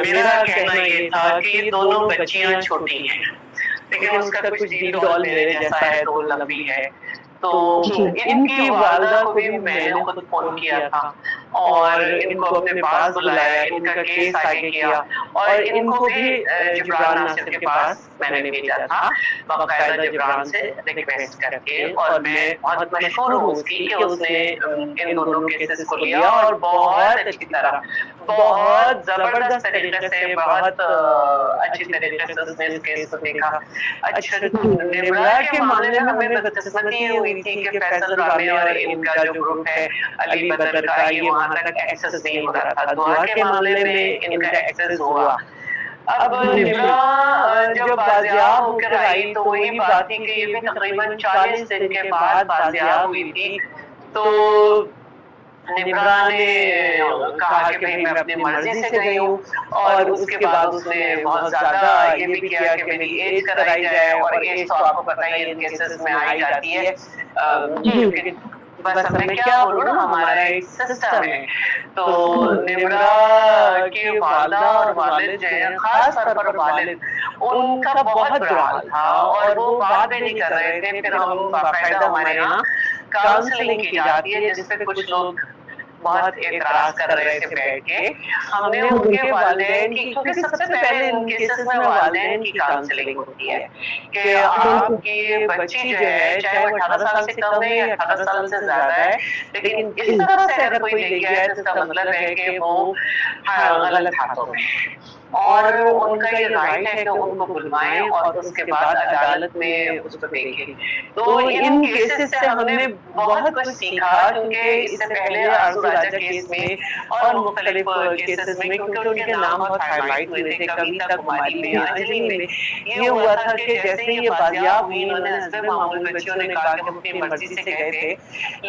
میرا کہنا یہ تھا کہ یہ دونوں بچیاں چھوٹی ہیں لیکن اس کا کچھ دل ڈول میرے جیسا ہے تو لمبی ہے. تو ان کی والدہ کو بھی میں نے خود فون کیا تھا اور ان کو اپنے پاس بلایا, ان کا کیس آگے کیا اور ان کو بھی جبران ناصر کے پاس میں نے بھیجا تھا باقاعدہ جبران سے ریکویسٹ کر کے, اور میں بہت مشہور ہوں اس کی کہ اس نے ان دونوں کیسز کو لیا اور بہت اچھی طرح, بہت زبردست طریقے سے, بہت اچھی طریقے سے اس نے اس کیس کو دیکھا. اچھا, نمرا کے معاملے میں ہمیں بدقسمتی یہ ہوئی تھی کہ فیصل رامے اور ان کا جو گروپ ہے علی بدر کا, یہ وہاں تک ایکسس نہیں ہو رہا تھا. دعا کے معاملے میں ان کا ایکسس ہوا. اب نمرا جب بازیاب ہو کر آئی تو وہی بات تھی کہ یہ بھی تقریباً 40 دن کے بعد بازیاب ہوئی تھی. تو نمرا نے کہا کہ بھئی میں اپنی مرضی سے گئی ہوں, اور اس کے بعد اس نے بہت زیادہ یہ بھی کیا کہ میری ایج کرائی جائے, اور ایج تو آپ کو پتہ ہی ان کیسز میں آئی جاتی ہے. بس اب میں کیا بولوں نا, ہمارا ایک سسٹم ہے. تو نمرا کی والدہ اور والد جو ہیں, خاص طور پر والد, ان کا بہت برا حال تھا اور وہ بات بھی نہیں کر رہے تھے. پھر ہم باقاعدہ ہمارے یہاں کاؤنسلنگ کی جاتی ہے جس پہ کچھ لوگ بہت اعتراض کر رہے تھے بیٹھ کے. ہم نے ان کے والدین کی, کیونکہ سب سے پہلے ان کیسز میں والدین کی کاؤنسلنگ ہوتی ہے کہ آپ کی بچی جو ہے, چاہے وہ 18 سال سے کم ہے یا 18 سال سے زیادہ ہے, لیکن اس طرح سے اگر کوئی لے گیا ہے تو اس کا مطلب ہے کہ وہ غلط ہاتھوں میں ہے. اور ان کا یہ رائٹ ہے کہ ان کو بلوائیں اور اس کے بعد عدالت میں اس کو دیکھیں. تو ان کیسز سے ہم نے بہت کچھ سیکھا, کیونکہ اس سے پہلے آرزو راجہ کیس میں اور مختلف کیسز میں, کیونکہ ان کے نام بہت ہائی لائٹ ہوئے تھے, کویتا کماری میں, انجلی میں, یہ ہوا تھا کہ جیسے یہ بازیاب ہوئی, انہوں نے حسب معمول بچیوں نے کہا کہ ہم اپنی مرضی سے گئے تھے,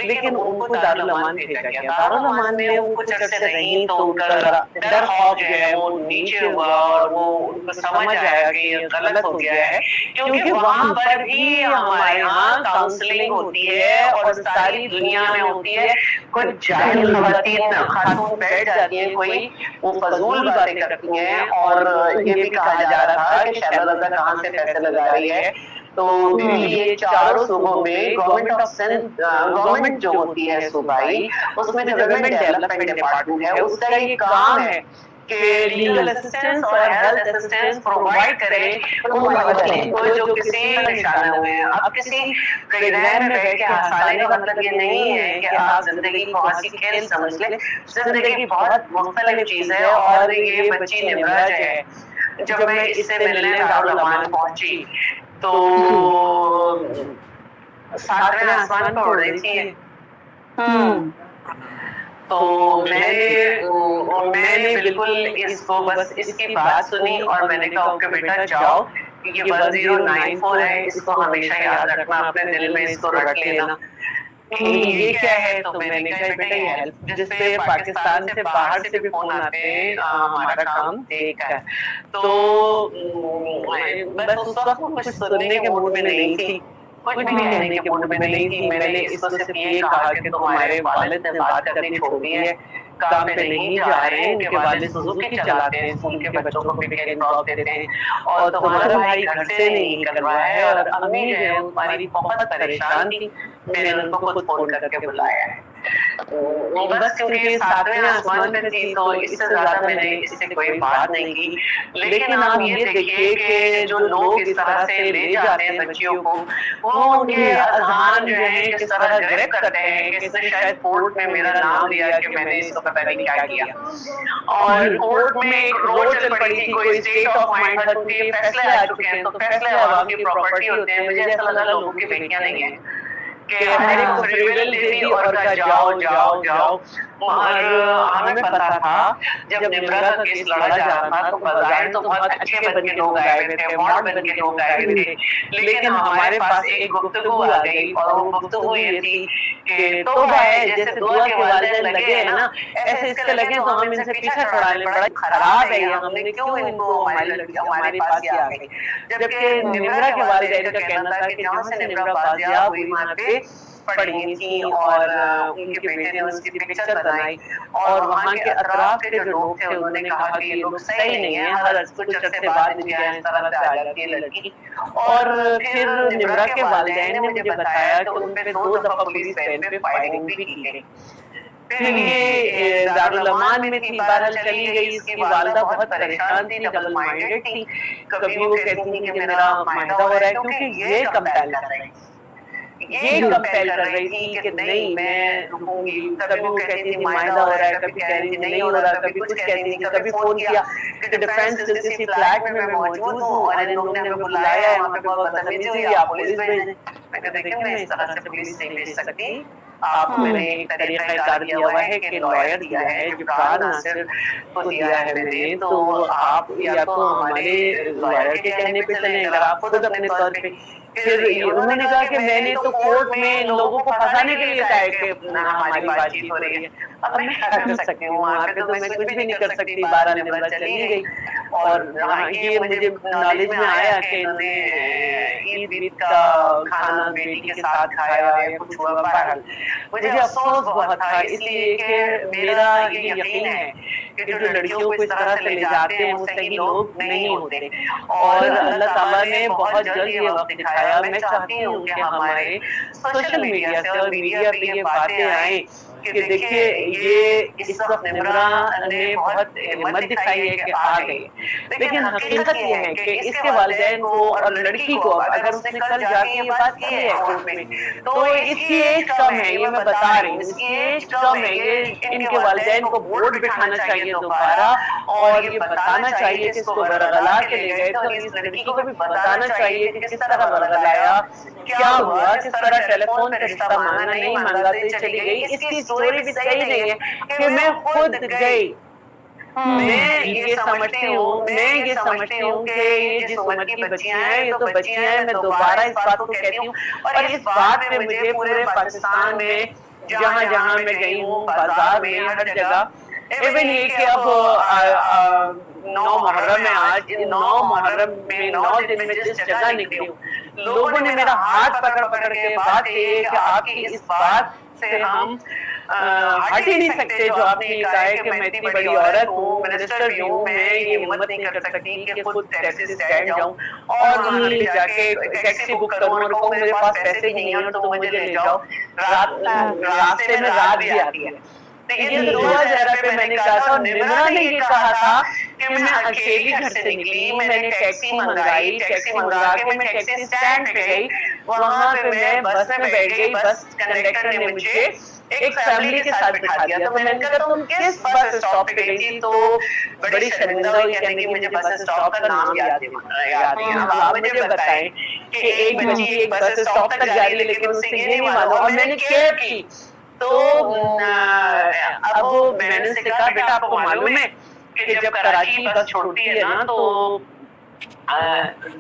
لیکن ان کو دارالامان بھیجا گیا. دارالامان میں وہ کچھ عرصے رہیں تو ان کا ذرا ڈر خوف جو ہے وہ نیچے ہوا, اور وہ ان کو سمجھ آیا کہ یہ غلط ہو گیا ہے. کیونکہ وہاں پر بھی ہمارے یہاں کاؤنسلنگ ہوتی ہے اور ساری دنیا میں ہوتی ہے. کچھ جاہل خواتین خاتون بیٹھ جاتی ہیں, کوئی وہ فضول باتیں کرتی ہیں, اور یہ بھی کہا جا رہا تھا کہ شہلا رضا کہاں سے پیسے لگا رہی ہے. تو یہ چاروں صوبوں میں گورنمنٹ آف سندھ, گورنمنٹ جو ہوتی ہے صوبائی, اس میں جو ویمن ڈیولپمنٹ ڈپارٹمنٹ ہے, اس کا یہ کام ہے کہ لیگل اسسٹنس اور ہیلتھ اسسٹنس پرووائڈ کرے ان خواتین کو جو کسی نشانہ ہوئے ہیں. اب کسی پریگرام میں بیٹھ کے ہنسانے کا مطلب یہ نہیں ہے کہ آپ زندگی کو ہنسی کھیل سمجھ لیں. زندگی بہت مختلف چیز ہے, اور یہ بچی نمرا جو ہے, جب میں اس سے ملنے دارالامان پہنچی تو 7ویں آسمان پہ اڑ رہی تھی. تو میں نے بالکل اس کو بس اس کی بات سنی, اور میں نے کہا اوکے بیٹا جاؤ, یہ 1094 ہے, اس کو ہمیشہ یاد رکھنا, اپنے دل میں اس کو رکھ لینا کہ یہ کیا ہے. تو میں نے کہا بیٹا یہ ہیلپ جس پہ پاکستان سے باہر سے بھی فون آتے ہیں, ہمارا کام دیکھ کر. تو بس اس وقت کچھ سننے کے موڈ میں نہیں تھی, کچھ بھی کہنے کے موڈ میں نہیں تھی. میں نے اس کو صرف یہ کہا کہ تمہارے والد نے بات کرنی چھوڑ دی ہے, کام پہ نہیں جا رہے ہیں, ان کے والد سوزوکی چلاتے ہیں, اسکول کے بچوں کو پک اینڈ ڈراپ دیتے ہیں, اور تمہارا بھائی گھر سے نہیں نکل رہا ہے, اور امی جو ہے تمہاری بہت پریشان تھی, میں نے ان کو خود فون کر کے بلایا ہے. بس کیونکہ یہ 7ویں آسمان پہ تھی تو اس سے زیادہ میں نے اس سے کوئی بات نہیں کی. لیکن آپ یہ دیکھیے کہ جو لوگ اس طرح سے لے جاتے ہیں بچیوں کو, وہ ان کے اذہان جو ہیں کس طرح گرفت کرتے ہیں کہ اس نے شاید کورٹ میں میرا نام لیا کہ میں نے اس کو پتہ نہیں کیا کیا. اور کورٹ میں ایک روڈ چل پڑی تھی, کوئی اسٹیٹ آف مائنڈ تھا, کیونکہ یہ فیصلے آ چکے ہیں, تو فیصلے عوام کی پراپرٹی ہوتے ہیں. مجھے ایسا لگا لوگوں کی بیٹیاں نہیں ہیں کہ ہر ایک کو فری ول دے دی اور کہا جاؤ جاؤ جاؤ. اور ہمیں پتا تھا جب نمرا کا کیس لڑا جا رہا تھا تو بظاہر تو بہت اچھے بن کے لوگ آئے ہوئے تھے, ماڈ بن کے لوگ آئے ہوئے تھے, لیکن ہمارے پاس ایک گفتگو آ گئی, اور وہ گفتگو یہ تھی کہ توبہ ہے, جیسے دعا کے والدین لگے ہیں نا, ایسے اس کے لگے تو ہم ان سے پیچھا چھڑا لیں. بڑا خراب ہے یہ, ہم نے کیوں ان کو, ہماری لڑکی ہمارے پاس ہی آ گئی. جبکہ نمرا کے والدین کا کہنا تھا کہ جہاں سے نمرا بازیاب ہوئی وہاں پہ کتابیں پڑھی تھیں اور ان کے بیٹے نے اس کی پکچر بنائی اور وہاں کے اطراف کے جو لوگ تھے انہوں نے کہا کہ یہ لوگ صحیح نہیں ہے، ہر کچھ عرصے بعد ان کے یہاں اس طرح سے آ جاتی ہے لڑکی۔ اور پھر نمرہ کے والدین نے مجھے بتایا کہ ان پہ 2 دفعہ پولیس وین پہ فائرنگ بھی کی گئی۔ پھر یہ دارالامان میں تھی، بہرحال چلی گئی۔ اس کی والدہ بہت پریشان تھی، ڈبل مائنڈیڈ تھی۔ کبھی وہ کہتی تھی کہ میرا معاہدہ ہو رہا ہے، کیونکہ یہ کمپیل کر رہی تھی، یہ کمپیل کر رہی تھی کہ نہیں میں رکوں گی۔ کبھی وہ کہتی تھی معاہدہ ہو رہا ہے، کبھی کہہ رہی تھی نہیں ہو رہا، کبھی کچھ کہتی تھی۔ کبھی فون کیا کہ ڈیفینس سی فلیٹ میں میں موجود ہوں اور ان لوگوں نے ہمیں بلایا ہے، وہاں پہ بہت بدتمیزی ہوئی، آپ پولیس بھیج دیں۔ میں کہا دیکھیں میں اس طرح سے پولیس نہیں بھیج سکتی، آپ کو میں نے ایک طریقہ کار دیا ہوا ہے کہ لائر دیا ہے، جبران ناصر کو دیا ہے میں نے، تو آپ یا تو ہمارے لائر کے کہنے پہ چلیں اگر آپ خود اپنے طور پہ۔ پھر انہوں نے کہا کہ میں نے تو کورٹ میں ان لوگوں کو پھنسانے کے لیے کہا ہے کہ ہماری بات چیت ہو رہی ہے۔ اب میں کیا کر سکتی ہوں، وہاں پہ تو میں کچھ بھی نہیں کر سکتی۔ بہرحال نمرہ چلی گئی اور یہ مجھے نالج میں آیا کہ انہوں نے عید وید کا کھانا بیٹی کے ساتھ کھایا یا کچھ ہوا۔ بہرحال مجھے افسوس بہت تھا، اس لیے کہ میرا یہ یقین ہے کہ جو لڑکیوں کو اس طرح سے لے جاتے ہیں وہ صحیح لوگ نہیں ہوتے، اور اللہ تعالیٰ نے بہت جلد یہ وقت دکھایا۔ میں چاہتی ہوں کہ ہمارے سوشل میڈیا سے اور میڈیا پہ یہ باتیں آئیں کہ دیکھیے یہ اس وقت نمرہ نے بہت ہمت دکھائی ہے کہ آ گئی، لیکن حقیقت یہ ہے کہ اس کے والدین کو اور لڑکی کو اب اگر اس نے کل جا کے یہ بات کی ہے کورٹ میں تو اس کی ایج کم ہے، یہ میں بتا رہی ہوں، اس کی ایج کم ہے۔ یہ ان کے والدین کو بورڈ بٹھانا چاہیے دوبارہ اور یہ بتانا چاہیے کہ اس کو برگلا کے لے گئے تھے، اور اس لڑکی کو بھی بتانا چاہیے کہ کس طرح برگلایا، کیا ہوا، کس طرح ٹیلی فون پہ رشتہ مانا، نہیں مانگا تو یہ چلی گئی۔ اس کی سٹوری بھی صحیح نہیں ہے کہ میں خود گئی۔ میں یہ سمجھتی ہوں کہ یہ جس عمر کی بچیاں ہیں یہ تو بچیاں ہیں، میں دوبارہ اس بات کو کہتی ہوں، اور اس بات پہ مجھے پورے پاکستان میں جہاں جہاں میں گئی ہوں، بازار میں، ہر جگہ، ایون یہ کہ اب 9 محرم ہے آج، 9 محرم میں 9 دن میں جس جگہ نکلی ہوں لوگوں نے میرا ہاتھ پکڑ پکڑ کے بات کہی ہے کہ آپ کی اس بات سے ہم ہٹ ہی نہیں سکتے جو آپ نے یہ کہا ہے کہ میں اتنی بڑی عورت ہوں، منسٹر بھی ہوں، میں یہ ہمت نہیں کر سکتی کہ خود ٹیکسی اسٹینڈ جاؤں اور وہاں پہ جا کے ٹیکسی بک کروں اور کہوں میرے پاس پیسے بھی نہیں ہیں اور تم مجھے لے جاؤ، راستے میں رات بھی آتی ہے۔ لیکن دعا زہرا پہ میں نے کہا تھا، اور نمرہ نے یہ کہا تھا کہ میں اکیلی گھر سے نکلی، میں نے ٹیکسی منگائی، ٹیکسی منگا کے میں ٹیکسی اسٹینڈ پہ گئی، وہاں پہ میں بس میں بیٹھ گئی، بس کنڈکٹر نے مجھے ایک فیملی کے ساتھ بٹھا دیا۔ تو میں نے کہا تم کس بس اسٹاپ پہ گئی تھی؟ تو بڑی شرمندہ ہوئی، کہنے کی مجھے بس اسٹاپ کا نام یاد نہیں ہے۔ اب آپ مجھے بتائیں کہ ایک بچی ایک بس اسٹاپ تک جا رہی ہے لیکن اس سے یہ نہیں معلوم، اور میں نے کیب کی تو اب میں نے اس سے کہا بیٹا آپ کو معلوم ہے کہ جب کراچی بس چھوڑتی ہے نا تو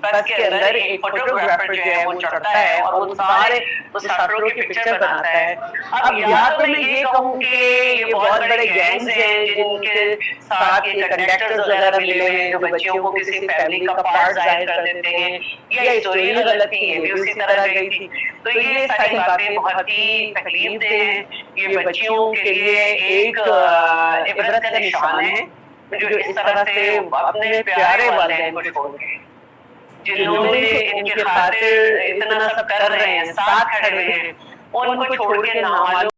بس کے اندر ایک فوٹوگرافر جو ہے وہ چڑھتا ہے اور وہ سارے مسافروں کی پکچر بناتا ہے۔ اب یا تو میں یہ کہوں کہ یہ بہت بڑے گینگز ہیں جن کے ساتھ یہ کنڈکٹرز وغیرہ ملے ہیں جو بچیوں کو کسی فیملی کا پارٹ ظاہر کر دیتے ہیں، یا اسٹوری غلط تھی، یہ بھی اسی طرح گئی تھی۔ تو یہ ساری باتیں بہت ہی تکلیف دہ ہیں، یہ بچیوں کے لیے ایک عبرت کا نشان ہے جو اس طرح سے اپنے پیارے والدین کو چھوڑ گئے، جنہوں نے ان کے خاطر اتنا سب کر رہے ہیں، ساتھ کھڑے ہیں، ان کو چھوڑ کے نامعلوم